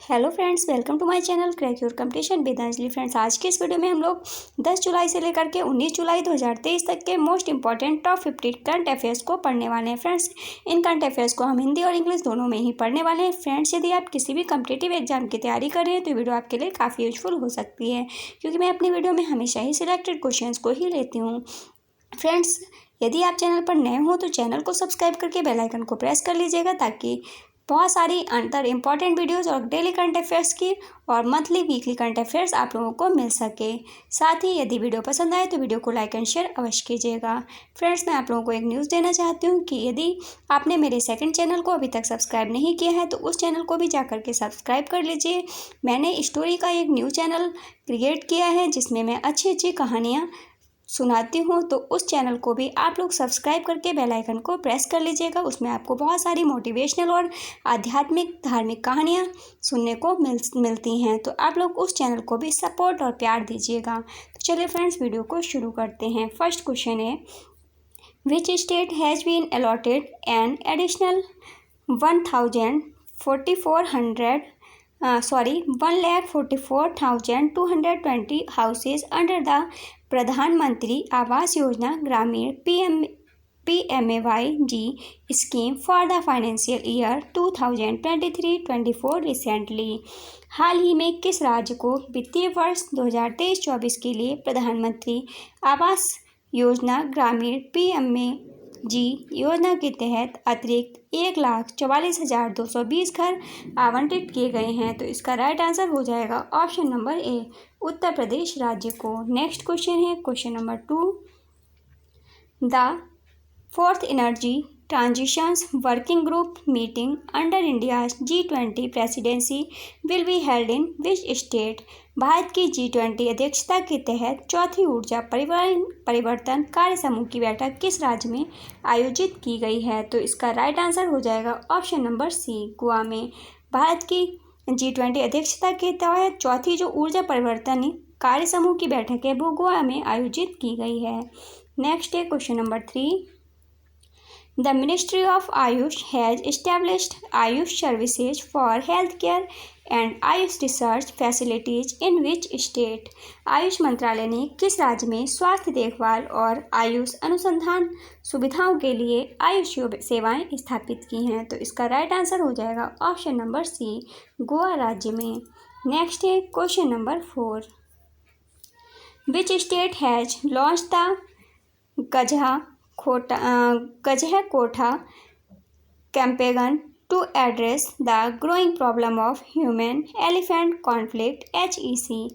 Hello friends, welcome to my channel crack your competition with Anjali. Friends, आज के इस video में हम लोग 10 जुलाई से लेकर के 19 जुलाई 2023 तक के most important top 50 current affairs को पढ़ने वाले हैं। फ्रेंड्स, इन करंट अफेयर्स को हम हिंदी और इंग्लिश दोनों में ही पढ़ने वाले हैं। फ्रेंड्स, यदि आप किसी भी कम्पिटिटिव एग्जाम की तैयारी कर रहे हैं तो ये वीडियो आपके लिए काफ़ी यूजफुल हो सकती है, क्योंकि मैं अपनी वीडियो में हमेशा ही सिलेक्टेड क्वेश्चन को ही लेती हूँ। फ्रेंड्स, यदि आप चैनल पर नए हो तो चैनल को सब्सक्राइब करके बेल आइकन को प्रेस कर लीजिएगा, ताकि बहुत सारी अंतर इंपॉर्टेंट वीडियोस और डेली करंट अफेयर्स की और मंथली वीकली करंट अफेयर्स आप लोगों को मिल सके। साथ ही यदि वीडियो पसंद आए तो वीडियो को लाइक एंड शेयर अवश्य कीजिएगा। फ्रेंड्स, मैं आप लोगों को एक न्यूज़ देना चाहती हूँ कि यदि आपने मेरे सेकंड चैनल को अभी तक सब्सक्राइब नहीं किया है तो उस चैनल को भी जाकर के सब्सक्राइब कर लीजिए। मैंने स्टोरी का एक न्यू चैनल क्रिएट किया है जिसमें मैं अच्छी अच्छी कहानियाँ सुनाती हूँ, तो उस चैनल को भी आप लोग सब्सक्राइब करके बेल आइकन को प्रेस कर लीजिएगा। उसमें आपको बहुत सारी मोटिवेशनल और आध्यात्मिक धार्मिक कहानियाँ सुनने को मिलती हैं, तो आप लोग उस चैनल को भी सपोर्ट और प्यार दीजिएगा। तो चलिए फ्रेंड्स, वीडियो को शुरू करते हैं। फर्स्ट क्वेश्चन है, which state has been allotted an additional 1,44,220 houses under the Pradhan Mantri Awas Yojana Gramin PMAY-G scheme for the financial year 2023-24 recently. हाल ही में किस राज्य को वित्तीय वर्ष 2023-24 के लिए प्रधानमंत्री आवास योजना ग्रामीण PMAY-G योजना के तहत अतिरिक्त 1,44,220 घर आवंटित किए गए हैं? तो इसका राइट आंसर हो जाएगा ऑप्शन नंबर ए, उत्तर प्रदेश राज्य को। नेक्स्ट क्वेश्चन है question number 2, the fourth energy transitions working group meeting under India G20 presidency will be held in which state? Bharat की G20 अध्यक्षता के तहत चौथी ऊर्जा परिवर्तन कार्य समूह की बैठक किस राज्य में आयोजित की गई है? तो इसका राइट आंसर हो जाएगा ऑप्शन नंबर सी, गोवा में। भारत की G20 अध्यक्षता के तहत चौथी जो ऊर्जा परिवर्तन कार्य समूह की बैठक है वो गोवा में आयोजित की गई है। नेक्स्ट है question number 3, the ministry of Ayush has established Ayush services for health care and Ayush research facilities in which state? Ayush मंत्रालय ने किस राज्य में स्वास्थ्य देखभाल और आयुष अनुसंधान सुविधाओं के लिए आयुष सेवाएं स्थापित की हैं? तो इसका राइट आंसर हो जाएगा ऑप्शन नंबर सी, गोवा राज्य में। नेक्स्ट है question number 4, which state has launch the Gajah Kotha campaign to address the growing problem of human elephant conflict HEC?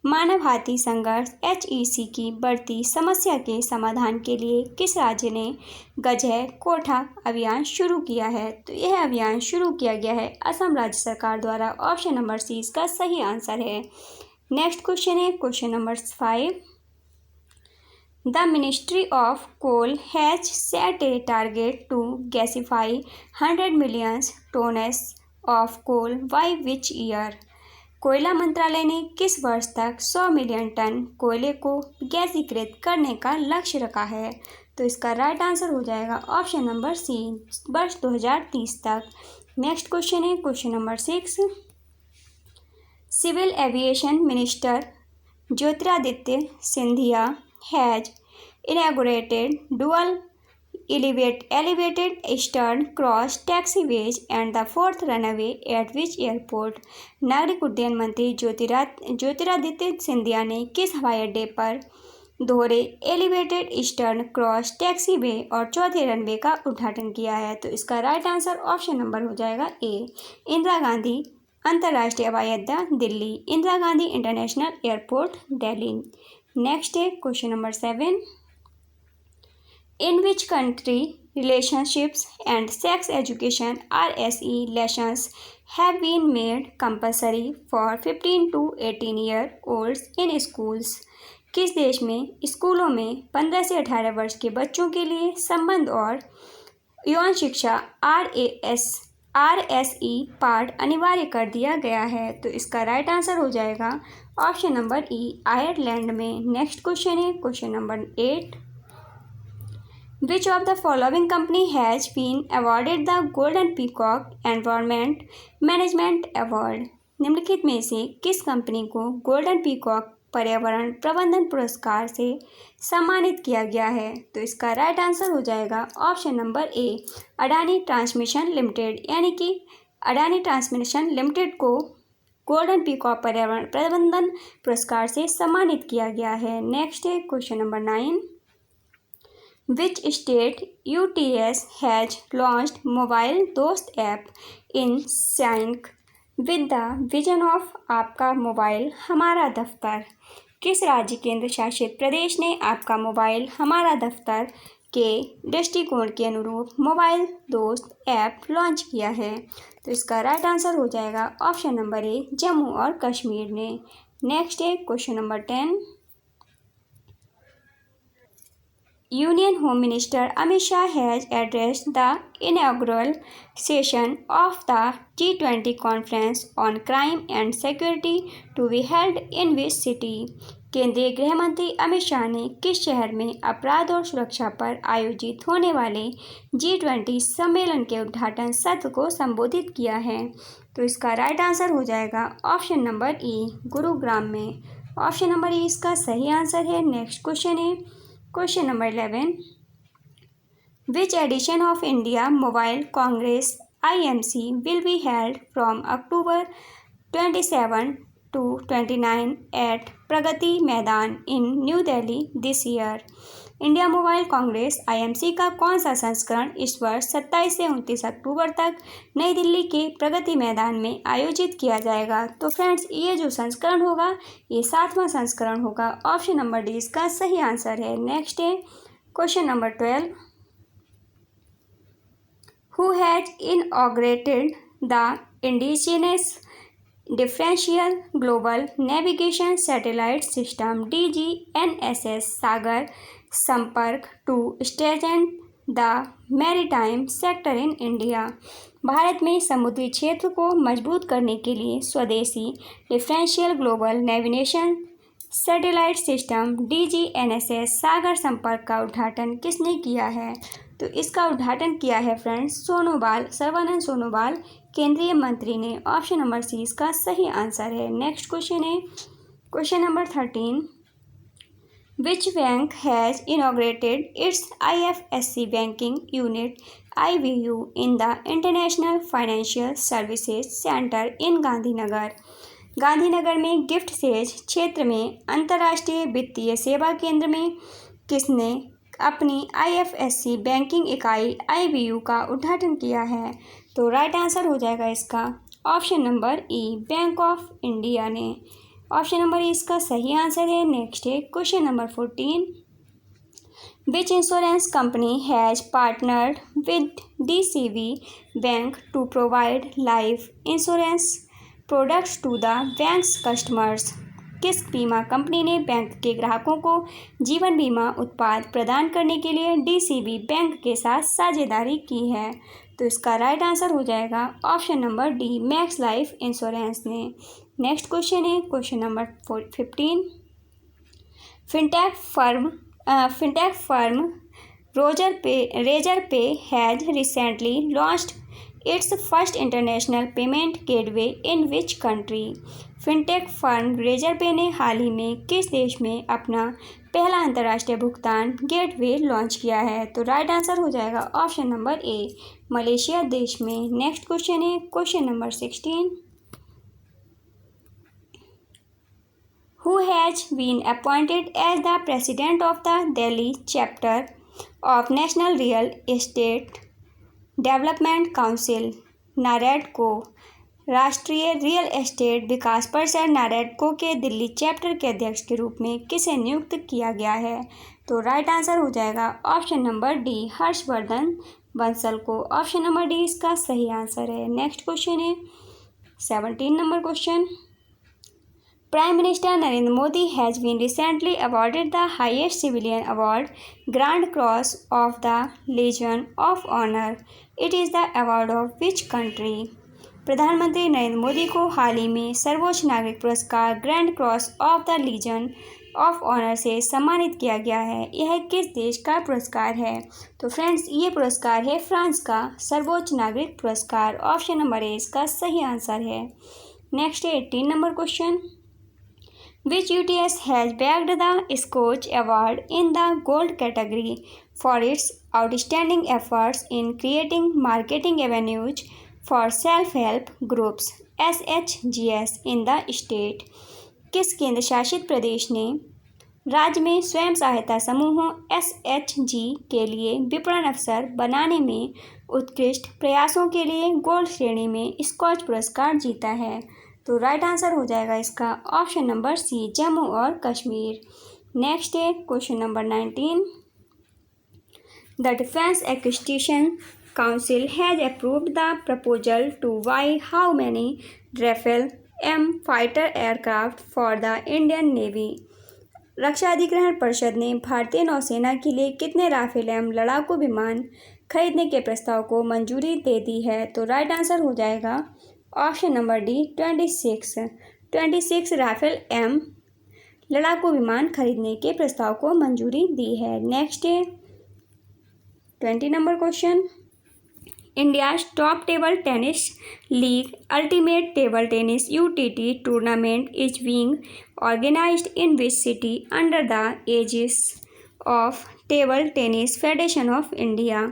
मानव हाथी संघर्ष HEC की बढ़ती समस्या के समाधान के लिए किस राज्य ने गजह कोठा अभियान शुरू किया है? तो यह अभियान शुरू किया गया है असम राज्य सरकार द्वारा। ऑप्शन नंबर सी इसका सही आंसर है। नेक्स्ट क्वेश्चन है question number 5, the ministry of coal has set a target to gasify 100 million tonnes of coal by which year? कोयला मंत्रालय ने किस वर्ष तक 100 मिलियन टन कोयले को गैसीकृत करने का लक्ष्य रखा है? तो इसका राइट आंसर हो जाएगा ऑप्शन नंबर सी, वर्ष 2030 तक। नेक्स्ट क्वेश्चन है question number 6, civil aviation minister Jyotiraditya Scindia has inaugurated dual elevated stern cross taxiways and the fourth runway at which airport? नागरिक उड्डयन मंत्री ज्योतिरादित्य सिंधिया ने किस हवाई अड्डे पर दोहरे एलिवेटेड ईस्टर्न क्रॉस टैक्सीवे और चौथे रनवे का उद्घाटन किया है? तो इसका राइट आंसर ऑप्शन नंबर हो जाएगा ए, इंदिरा गांधी अंतर्राष्ट्रीय हवाई अड्डा Delhi, Indira Gandhi international airport Delhi. Next है question number 7, in which country relationships and sex education RSE lessons have been made compulsory for 15 to 18 year olds in schools? किस देश में स्कूलों में 15 से 18 वर्ष के बच्चों के लिए संबंध और यौन शिक्षा RSE पाठ अनिवार्य कर दिया गया है? तो इसका राइट आंसर हो जाएगा ऑप्शन नंबर ई, आयरलैंड में। नेक्स्ट क्वेश्चन है question number 8, Which of the following company has been awarded the Golden Peacock Environment Management Award? निम्नलिखित में से किस कंपनी को गोल्डन पीकॉक पर्यावरण प्रबंधन पुरस्कार से सम्मानित किया गया है? तो इसका राइट आंसर हो जाएगा ऑप्शन नंबर ए, अडानी ट्रांसमिशन लिमिटेड। यानी कि अडानी ट्रांसमिशन लिमिटेड को गोल्डन पीकॉक पर्यावरण प्रबंधन पुरस्कार से सम्मानित किया गया है। नेक्स्ट है question number 9। Which state UTS has launched mobile दोस्त app in sync with the vision of आपका मोबाइल हमारा दफ्तर? किस राज्य केंद्र शासित प्रदेश ने आपका मोबाइल हमारा दफ्तर के दृष्टिकोण के अनुरूप मोबाइल दोस्त ऐप लॉन्च किया है? तो इसका राइट आंसर हो जाएगा ऑप्शन नंबर ए, जम्मू और कश्मीर ने। नेक्स्ट है question number 10। Union Home Minister Amit Shah has addressed the inaugural session of the G20 Conference on Crime and Security to be held in which city? केंद्रीय गृह मंत्री अमित शाह ने किस शहर में अपराध और सुरक्षा पर आयोजित होने वाले G20 सम्मेलन के उद्घाटन सत्र को संबोधित किया है? तो इसका राइट आंसर हो जाएगा ऑप्शन नंबर ई, गुरुग्राम में। ऑप्शन नंबर ई इसका सही आंसर है। नेक्स्ट क्वेश्चन है question number 11। Which edition of India Mobile Congress IMC will be held from October 27 to 29 at Pragati Maidan in New Delhi this year? India Mobile Congress IMC का कौन सा संस्करण इस वर्ष 27 से 29 अक्टूबर तक नई दिल्ली के प्रगति मैदान में आयोजित किया जाएगा? तो फ्रेंड्स, ये जो संस्करण होगा ये 7वां संस्करण होगा। ऑप्शन नंबर डी इसका सही आंसर है। नेक्स्ट है question number 12। Who has inaugurated the indigenous differential global navigation satellite system DGNSS Sagar Sampark to strengthen the maritime sector in India? भारत में समुद्री क्षेत्र को मजबूत करने के लिए स्वदेशी differential global navigation satellite system DGNSS Sagar Sampark का उद्घाटन किसने किया है? तो इसका उद्घाटन किया है फ्रेंड्स सर्बानंद सोनोवाल केंद्रीय मंत्री ने। ऑप्शन नंबर सी इसका सही आंसर है। नेक्स्ट क्वेश्चन है question number 13। Which bank has inaugurated its IFSC banking unit IBU in the international financial services centre in Gandhinagar? Gandhinagar में गिफ्ट सेज क्षेत्र में अंतर्राष्ट्रीय वित्तीय सेवा केंद्र में किसने अपनी IFSC बैंकिंग इकाई IBU का उद्घाटन किया है? तो राइट आंसर हो जाएगा इसका option number E, bank of India ने। ऑप्शन नंबर ई इसका सही आंसर है। नेक्स्ट है question number 14। Which insurance company has partnered with DCB bank to provide life insurance products to the bank's customers? किस बीमा कंपनी ने bank के ग्राहकों को जीवन बीमा उत्पाद प्रदान करने के लिए DCB बैंक के साथ साझेदारी की है? तो इसका राइट आंसर हो जाएगा option number D, Max Life insurance ने। नेक्स्ट क्वेश्चन है question number 15। Fintech firm Razorpay has recently launched its first international payment gateway in which country? Fintech firm Razorpay ने हाल ही में किस देश में अपना पहला अंतर्राष्ट्रीय भुगतान गेटवे लॉन्च किया है? तो राइट आंसर हो जाएगा ऑप्शन नंबर ए, मलेशिया देश में। नेक्स्ट क्वेश्चन है question number 16। Who has been appointed as the president of the Delhi chapter of National Real Estate Development Council नारेडको? राष्ट्रीय रियल एस्टेट विकास परिषद नारेडको के दिल्ली चैप्टर के अध्यक्ष के रूप में किसे नियुक्त किया गया है? तो राइट आंसर हो जाएगा option number D, Harshvardhan Bansal को। ऑप्शन नंबर डी इसका सही आंसर है। नेक्स्ट क्वेश्चन है 17 number question. Prime Minister Narendra Modi has been recently awarded the highest civilian award, Grand Cross of the Legion of Honor. It is the award of which country? प्रधानमंत्री नरेंद्र मोदी को हाल ही में सर्वोच्च नागरिक पुरस्कार grand cross of the legion of honour से सम्मानित किया गया है। यह किस देश का पुरस्कार है? तो फ्रेंड्स, ये पुरस्कार है फ्रांस का सर्वोच्च नागरिक पुरस्कार। ऑप्शन नंबर ए इसका सही आंसर है। Next 18 number question, which UTS has bagged the Skoch award in the gold category for its outstanding efforts in creating marketing avenues for self help groups SHGS in the state. किस केंद्र शासित प्रदेश ने राज्य में स्वयं सहायता समूहों SHG के लिए विपणन अवसर बनाने में उत्कृष्ट प्रयासों के लिए गोल्ड श्रेणी में स्कॉच पुरस्कार जीता है? तो राइट आंसर हो जाएगा इसका ऑप्शन नंबर सी, जम्मू और कश्मीर। नेक्स्ट है question number 19, the defence acquisition council has approved the proposal to buy how many Rafale M fighter aircraft for the Indian navy. रक्षा अधिग्रहण परिषद ने भारतीय नौसेना के लिए कितने राफेल M लड़ाकू विमान खरीदने के प्रस्ताव को मंजूरी दे दी है? तो राइट आंसर हो जाएगा option number D 26 Rafale M लड़ाकू विमान खरीदने के प्रस्ताव को मंजूरी दी है। नेक्स्ट है 20 number question, India's top table tennis league ultimate table tennis UTT tournament is being organised in which city under the aegis of table tennis federation of India.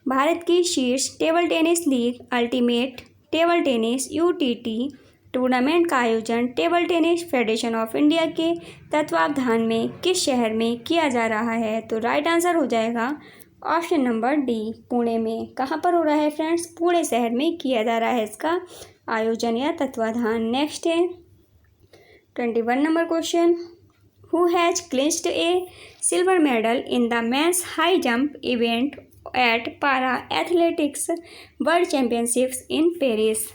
भारत की शीर्ष table tennis league ultimate table tennis UTT tournament का आयोजन table tennis federation of India के तत्वावधान में किस शहर में किया जा रहा है? तो राइट आंसर हो जाएगा ऑप्शन नंबर डी, पुणे में। कहाँ पर हो रहा है फ्रेंड्स? पुणे शहर में किया जा रहा है इसका आयोजन या तत्वावधान। नेक्स्ट है 21 number question, who has clinched A silver medal in the mains high jump event at पारा athletics world championships in Paris.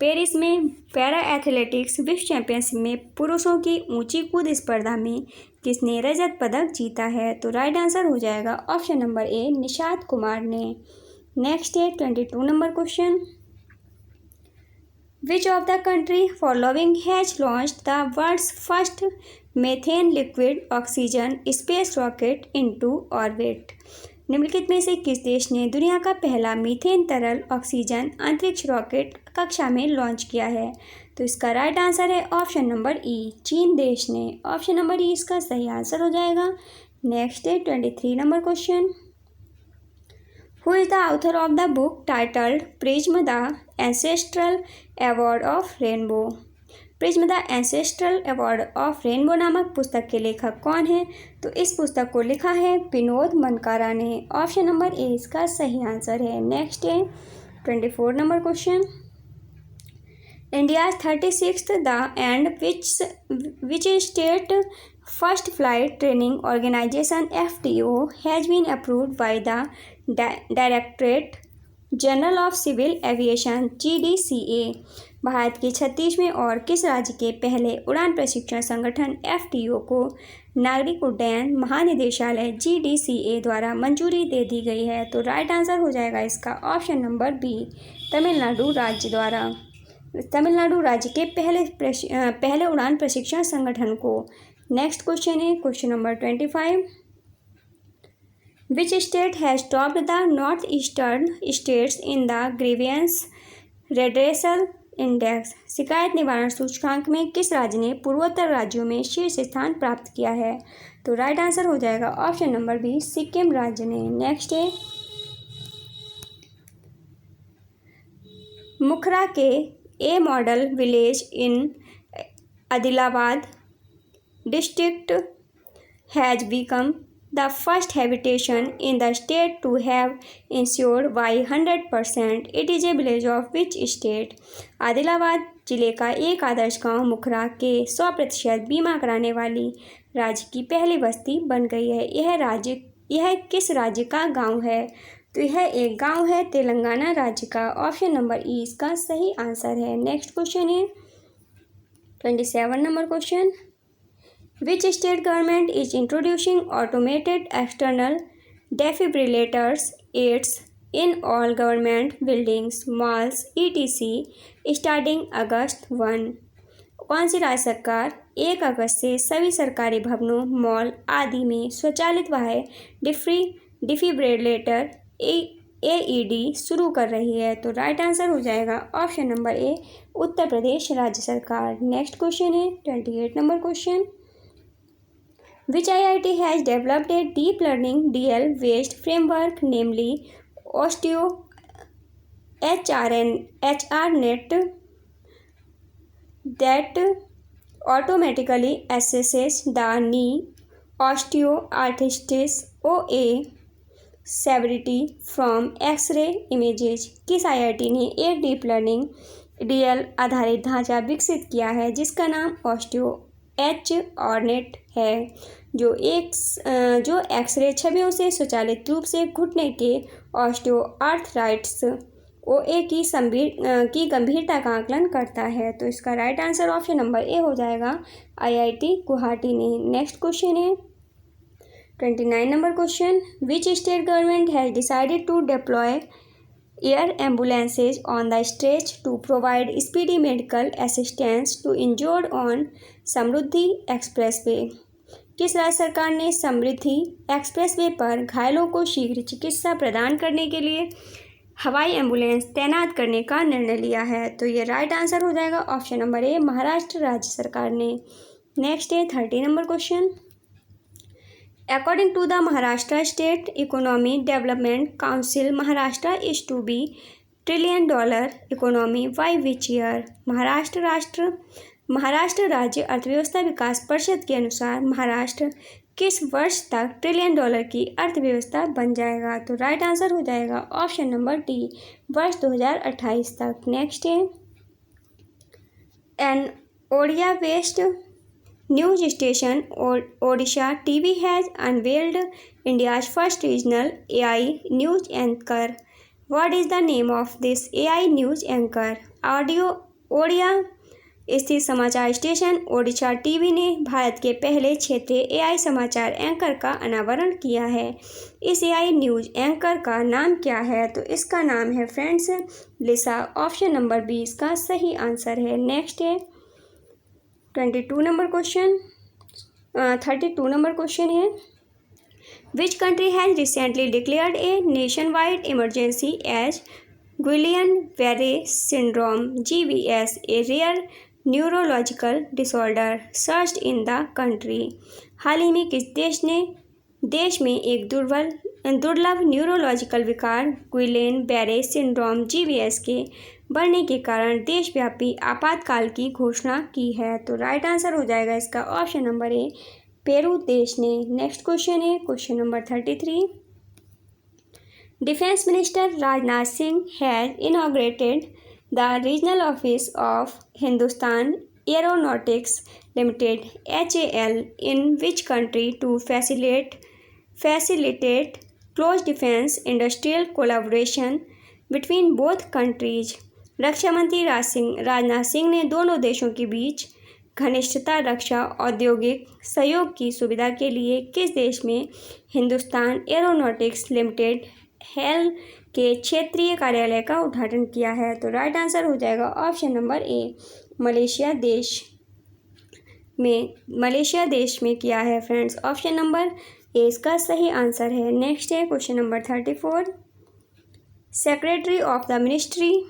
Paris में पैरा एथलेटिक्स विश्व चैंपियनशिप में पुरुषों की ऊंची कूद स्पर्धा में किसने रजत पदक जीता है? तो राइट आंसर हो जाएगा option number A, Nishat Kumar ने। नेक्स्ट है 22 number question, which of the country following has launched the world's first methane liquid oxygen space rocket into orbit. निम्नलिखित में से किस देश ने दुनिया का पहला मीथेन तरल ऑक्सीजन अंतरिक्ष रॉकेट कक्षा में लॉन्च किया है? तो इसका राइट आंसर है ऑप्शन नंबर ई, चीन देश ने। ऑप्शन नंबर ई इसका सही आंसर हो जाएगा। नेक्स्ट है 23 number question, who is the author of the book titled prism the ancestral award of rainbow. Prism the ancestral award of rainbow नामक पुस्तक के लेखक कौन है? तो इस पुस्तक को लिखा है विनोद मनकारा ने। ऑप्शन नंबर ए इसका सही आंसर है। नेक्स्ट है 24 number question, India 36th the end which state first flight training organisation FTO has been approved by the directorate general of civil aviation GDCA। भारत के 36वें और किस राज्य के पहले उड़ान प्रशिक्षण संगठन FTO को नागरिक उड्डयन महानिदेशालय GDCA द्वारा मंजूरी दे दी गई है? तो राइट आंसर हो जाएगा इसका ऑप्शन नंबर बी, तमिलनाडु राज्य द्वारा। तमिलनाडु राज्य के पहले उड़ान प्रशिक्षण संगठन को। नेक्स्ट क्वेश्चन है question number 25, which state has topped the north eastern states in the grievance redressal index. शिकायत निवारण सूचकांक में किस राज्य ने पूर्वोत्तर राज्यों में शीर्ष स्थान प्राप्त किया है? तो राइट आंसर हो जाएगा ऑप्शन नंबर बी, सिक्किम राज्य ने। नेक्स्ट है Mukhra K a model village in Adilabad district has become the first habitation in the state to have insured by 100%. It is a village of which state? Adilabad जिले का एक आदर्श गांव मुखरा के 100% बीमा कराने वाली राज्य की पहली बस्ती बन गई है। यह किस राज्य का गांव है? तो यह एक गांव है तेलंगाना राज्य का। ऑप्शन नंबर ई इसका सही आंसर है। नेक्स्ट क्वेश्चन है 27 number question, Which state government is introducing automated external defibrillators aids in all government buildings, malls, etc. starting August 1? कौन सी राज्य सरकार 1 अगस्त से सभी सरकारी भवनों, मॉल आदि में स्वचालित वाह्य डिफिब्रिलेटर AED शुरू कर रही है। तो राइट आंसर हो जाएगा ऑप्शन नंबर ए, उत्तर प्रदेश राज्य सरकार। नेक्स्ट क्वेश्चन है 28 number question. Which IIT has developed a deep learning DL based framework, namely Osteo HRNet, that automatically assesses the knee osteoarthritis OA severity from X-ray images? किस IIT ने एक deep learning DL आधारित ढांचा विकसित किया है जिसका नाम HRNet है, जो एक्सरे छवियों से स्वचालित रूप से घुटने के ऑस्टियोआर्थराइटिस OA की गंभीरता का आकलन करता है। तो इसका right answer option number A हो जाएगा, IIT गुवाहाटी ने। नेक्स्ट क्वेश्चन है 29 number question. Which state government has decided to deploy air ambulances on the stretch to provide speedy medical assistance to injured on Samruddhi expressway? किस राज्य सरकार ने समृद्धि expressway पर घायलों को शीघ्र चिकित्सा प्रदान करने के लिए हवाई एम्बुलेंस तैनात करने का निर्णय लिया है? तो ये राइट आंसर हो जाएगा ऑप्शन नंबर ए, महाराष्ट्र राज्य सरकार ने। नेक्स्ट है 30 number question. According to the Maharashtra State Economic Development Council, Maharashtra is to be $1 trillion economy by which year? Maharashtra राज्य अर्थव्यवस्था विकास परिषद के अनुसार महाराष्ट्र किस वर्ष तक $1 ट्रिलियन की अर्थव्यवस्था बन जाएगा? तो राइट आंसर हो जाएगा ऑप्शन नंबर डी, वर्ष 2028 तक। नेक्स्ट है an Odia based news station Odisha TV has unveiled India's first regional AI news anchor. What is the name of this AI news anchor? Odia स्थित समाचार स्टेशन ओडिशा टीवी ने भारत के पहले क्षेत्रीय AI समाचार एंकर का अनावरण किया है। इस AI न्यूज एंकर का नाम क्या है? तो इसका नाम है फ्रेंड्स लिसा। ऑप्शन नंबर बी इसका सही आंसर है। नेक्स्ट है 32 नंबर क्वेश्चन 32 नंबर क्वेश्चन है। Which country has recently declared a nationwide emergency as Guillain Barre syndrome GBS, a rare neurological disorder surged in the country? हाल ही में किस देश में एक दुर्लभ न्यूरोलॉजिकल विकार गुइलियन-बेरे सिंड्रोम GBS के बढ़ने के कारण देशव्यापी आपातकाल की घोषणा की है? तो राइट आंसर हो जाएगा इसका ऑप्शन नंबर ए, पेरू देश ने। नेक्स्ट क्वेश्चन है question number 33। Defence minister Rajnath Singh has inaugurated the regional office of Hindustan Aeronautics Limited HAL in which country to facilitate close defence industrial collaboration between both countries? रक्षा मंत्री राजनाथ सिंह ने दोनों देशों के बीच घनिष्ठता रक्षा औद्योगिक सहयोग की सुविधा के लिए किस देश में हिंदुस्तान एरोनॉटिक्स लिमिटेड HAL के क्षेत्रीय कार्यालय का उद्घाटन किया है? तो राइट आंसर हो जाएगा ऑप्शन नंबर ए, मलेशिया देश में किया है फ्रेंड्स। ऑप्शन नंबर ए इसका सही आंसर है। नेक्स्ट है question number 34। Secretary of the ministry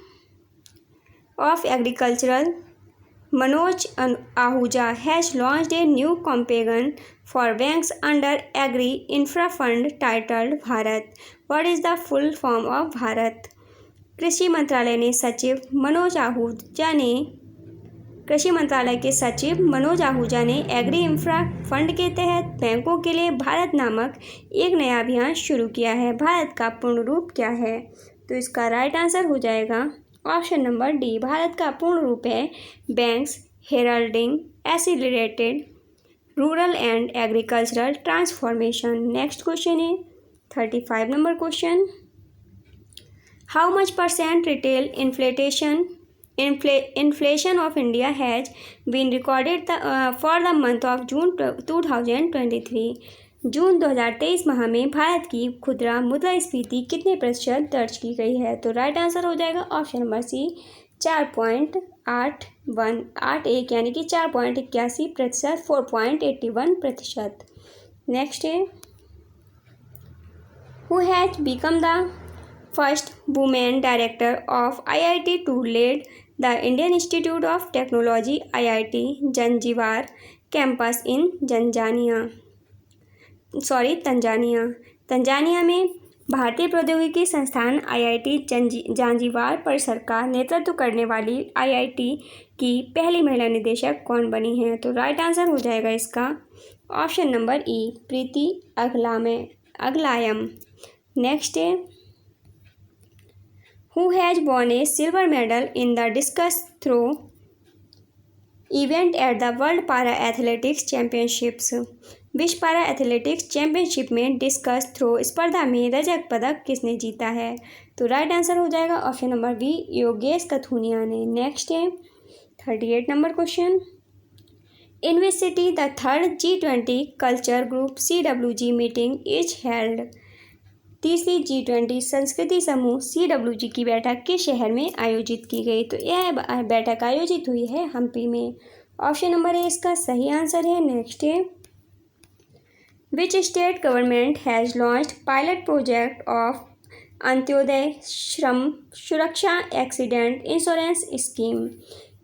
of agriculture Manoj Ahuja has launched a new campaign for banks under agri infra fund titled Bharat. What is the full form of Bharat? कृषि मंत्रालय के सचिव मनोज आहूजा ने agree infra fund के तहत बैंकों के लिए भारत नामक एक नया अभियान शुरू किया है। भारत का पूर्ण रूप क्या है? तो इसका राइट आंसर हो जाएगा ऑप्शन नंबर डी, भारत का पूर्ण रूप है banks heralding accelerated rural and agricultural transformation. Next question है 35 number question. How much % retail inflation of India has been recorded for the month of June 2023? जून 2023 माह में भारत की खुदरा मुद्रास्फीति कितने प्रतिशत दर्ज की गई है? तो राइट आंसर हो जाएगा ऑप्शन नंबर सी, 4.81 यानी कि 4.81%, 4.81%। नेक्स्ट है who has become the first women director of IIT to lead the Indian institute of technology IIT Zanzibar campus in Tanzania. Tanzania में भारतीय प्रौद्योगिकी संस्थान IIT जांजीबार परिसर का नेतृत्व करने वाली IIT की पहली महिला निदेशक कौन बनी है? तो राइट आंसर हो जाएगा इसका option number E, Preeti Agalayam. Next है, who has won a silver medal in the discus throw event at the world para athletics championships. विश्व पारा एथलेटिक्स चैंपियनशिप में डिस्कस थ्रो स्पर्धा में रजत पदक किसने जीता है? तो राइट आंसर हो जाएगा option number B, Yogesh Kathuniya ने। नेक्स्ट है 38 number question, in which city the third G20 culture group CWG meeting is held. तीसरी G20 संस्कृति समूह CWG की बैठक किस शहर में आयोजित की गई? तो यह बैठक आयोजित हुई है हम्पी में। ऑप्शन नंबर ए इसका सही आंसर है। नेक्स्ट है, which state government has launched pilot project of Antyodaya श्रम सुरक्षा एक्सीडेंट इंश्योरेंस स्कीम।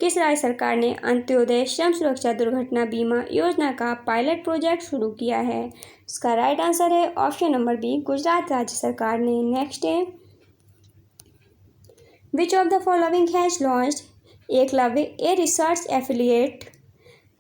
किस राज्य सरकार ने अंत्योदय श्रम सुरक्षा दुर्घटना बीमा योजना का पायलट प्रोजेक्ट शुरू किया है? इसका राइट आंसर है ऑप्शन नंबर बी, गुजरात राज्य सरकार ने। नेक्स्ट है, which of the following has launched Eklavya a research affiliate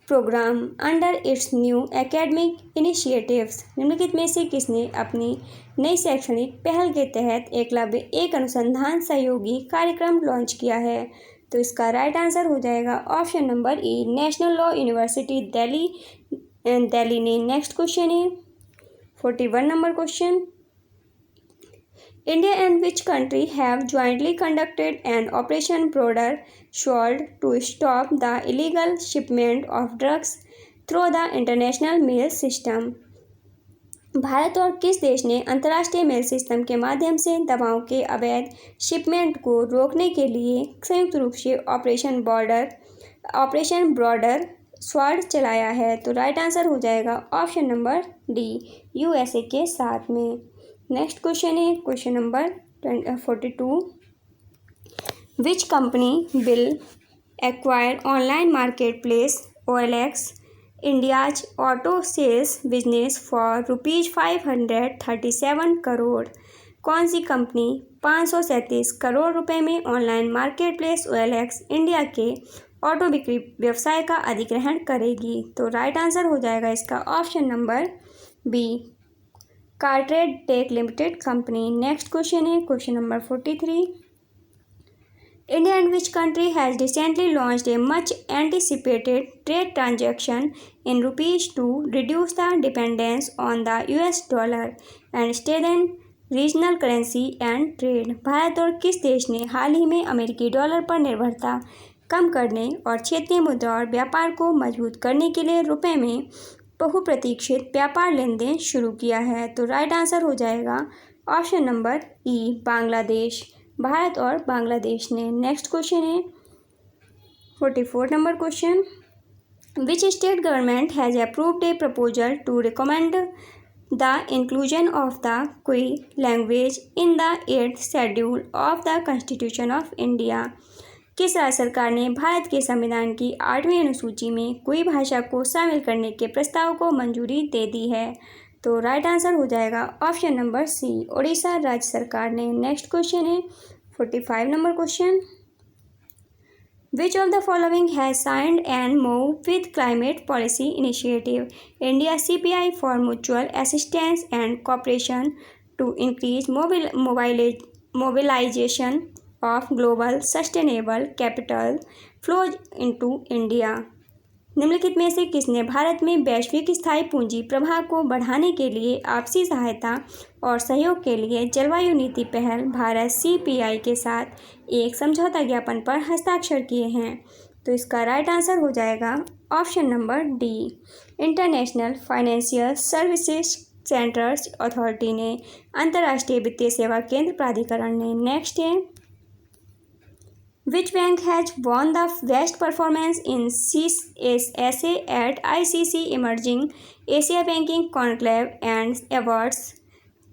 programme under its new academic initiatives. निम्नलिखित में से किसने अपनी नई शैक्षणिक पहल के तहत एकलव्य एक अनुसंधान सहयोगी कार्यक्रम लॉन्च किया है? तो इसका राइट आंसर हो जाएगा option number E, national law university Delhi ने। नेक्स्ट क्वेश्चन है 41 number question, India and which country have jointly conducted an operation broadsword to stop the illegal shipment of drugs through the international mail system. भारत और किस देश ने अंतर्राष्ट्रीय mail system के माध्यम से दवाओं के अवैध शिपमेंट को रोकने के लिए संयुक्त रूप से ऑपरेशन ब्रॉडर स्वॉर्ड चलाया है? तो राइट आंसर हो जाएगा ऑप्शन नंबर डी, USA के साथ में। नेक्स्ट क्वेश्चन है question number 42, which company will acquire online market place OLX India's auto sales business for ₹537 crore. कौन सी कंपनी 537 करोड़ रुपए में online market place OLX India के ऑटो बिक्री व्यवसाय का अधिग्रहण करेगी? तो राइट आंसर हो जाएगा इसका option number B, CarTrade tech limited company. Next question है question number 43, India and which country has recently launched a much anticipated trade transaction in rupees to reduce the dependence on the US dollar and strengthen regional currency and trade। Bharat और किस देश ने हाल ही में अमेरिकी dollar पर निर्भरता कम करने और क्षेत्रीय मुद्रा और व्यापार को मजबूत करने के लिए रुपए में बहुप्रतीक्षित व्यापार लेन देन शुरू किया है? तो राइट आंसर हो जाएगा ऑप्शन नंबर ई, बांग्लादेश। भारत और बांग्लादेश ने। नेक्स्ट क्वेश्चन है 44 number question, which state government has approved a proposal to recommend the inclusion of the Kui language in the 8th schedule of the constitution of India. किस राज्य सरकार ने भारत के संविधान की 8वीं अनुसूची में कोई भाषा को शामिल करने के प्रस्ताव को मंजूरी दे दी है? तो राइट आंसर हो जाएगा ऑप्शन नंबर सी, उड़ीसा राज्य सरकार ने। नेक्स्ट क्वेश्चन है 45 number question, which of the following has signed and move with climate policy initiative India CPI for mutual assistance and cooperation to increase mobilisation of global sustainable capital flows into India. निम्नलिखित में से किसने भारत में वैश्विक स्थायी पूंजी प्रवाह को बढ़ाने के लिए आपसी सहायता और सहयोग के लिए जलवायु नीति पहल भारत CPI के साथ एक समझौता ज्ञापन पर हस्ताक्षर किए हैं? तो इसका राइट आंसर हो जाएगा option number D, international financial services centres authority ने, अंतर्राष्ट्रीय वित्तीय सेवा केंद्र प्राधिकरण ने। नेक्स्ट है, Which bank has won the best performance in CSA at ICC Emerging Asia Banking Conclave and Awards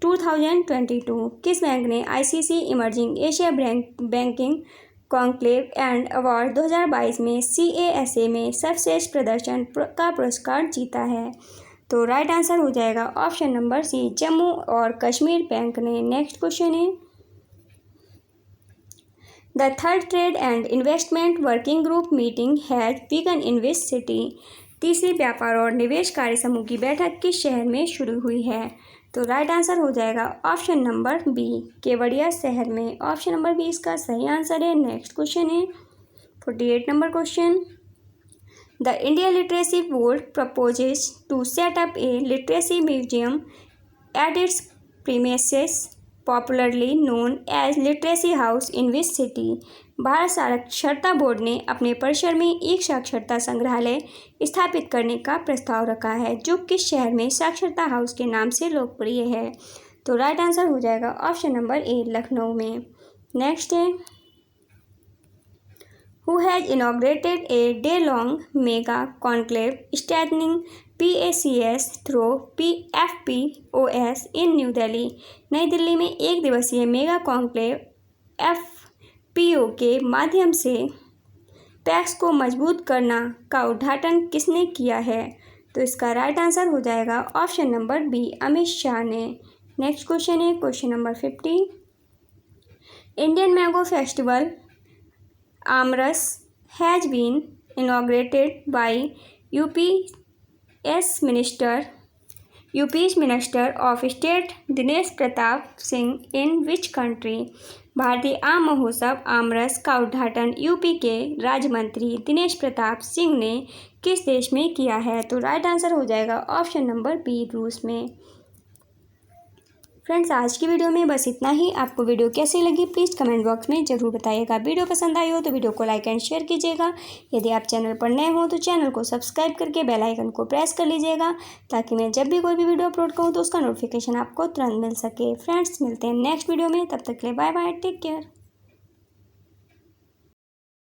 2022 किस बैंक ने ICC emerging Asia banking conclave and award 2022 में CASA में सर्वश्रेष्ठ प्रदर्शन का पुरस्कार जीता है? तो राइट आंसर हो जाएगा ऑप्शन नंबर सी, जम्मू और कश्मीर बैंक ने। नेक्स्ट क्वेश्चन है, the third trade and investment working group meeting has began in which city? तीसरी व्यापार और निवेश कार्य समूह की बैठक किस शहर में शुरू हुई है? तो राइट आंसर हो जाएगा ऑप्शन नंबर बी, केवड़िया शहर में। ऑप्शन नंबर बी इसका सही आंसर है। नेक्स्ट क्वेश्चन है 48 number question, the India literacy board proposes to set up a literacy museum at its premises popularly known as literacy house in which city? भारत साक्षरता board ने अपने परिसर में एक साक्षरता संग्रहालय स्थापित करने का प्रस्ताव रखा है, जो किस शहर में साक्षरता हाउस के नाम से लोकप्रिय है? तो राइट आंसर हो जाएगा ऑप्शन नंबर ए, लखनऊ में। नेक्स्ट है, who has inaugurated a day-long mega conclave strengthening PACS through FPOS in New Delhi? नई दिल्ली में एक दिवसीय मेगा कॉन्क्लेव FPO के माध्यम से पैक्स को मजबूत करना का उद्घाटन किसने किया है? तो इसका राइट आंसर हो जाएगा option number B, Amit Shah ने। नेक्स्ट क्वेश्चन है question number 50, Indian mango festival aamras has been inaugurated by UP's Minister of State Dinesh Pratap Singh in which country? भारतीय आम महोत्सव आमरस का उद्घाटन यूपी के राज्य मंत्री दिनेश प्रताप सिंह ने किस देश में किया है? तो राइट आंसर हो जाएगा ऑप्शन नंबर बी, रूस में। फ्रेंड्स, आज की वीडियो में बस इतना ही। आपको वीडियो कैसी लगी प्लीज़ कमेंट बॉक्स में ज़रूर बताइएगा। वीडियो पसंद आई हो तो वीडियो को लाइक एंड शेयर कीजिएगा। यदि आप चैनल पर नए हो तो चैनल को सब्सक्राइब करके बेल आइकन को प्रेस कर लीजिएगा, ताकि मैं जब भी कोई भी वीडियो अपलोड करूँ तो उसका नोटिफिकेशन आपको तुरंत मिल सके। फ्रेंड्स, मिलते हैं नेक्स्ट वीडियो में, तब तक के लिए बाय बाय, टेक केयर।